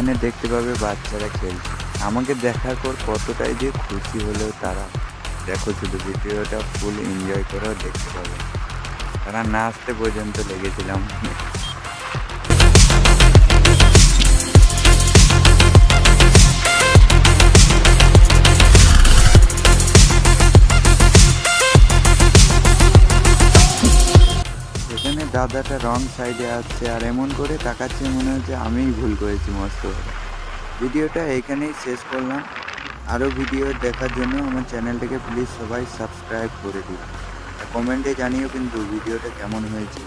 এখানে দেখতে পাবে বাচ্চারা খেলছে। আমাকে দেখার পর কতটাই যে খুশি হলো তারা। দেখো শুধু ভিডিওটা ফুল এনজয় করেও দেখতে পাবে। তারা নাচতে পর্যন্ত লেগেছিলাম। সেখানে দাদাটা রং সাইডে আসছে আর এমন করে তাকাচ্ছে মনে হচ্ছে আমিই ভুল করেছি মস্ত বড়। ভিডিওটা এইখানেই শেষ করলাম। আরও ভিডিও দেখার জন্য আমার চ্যানেলটাকে প্লিজ সবাই সাবস্ক্রাইব করে দিও। আর কমেন্টে জানিও কিন্তু ভিডিওটা কেমন হয়েছে।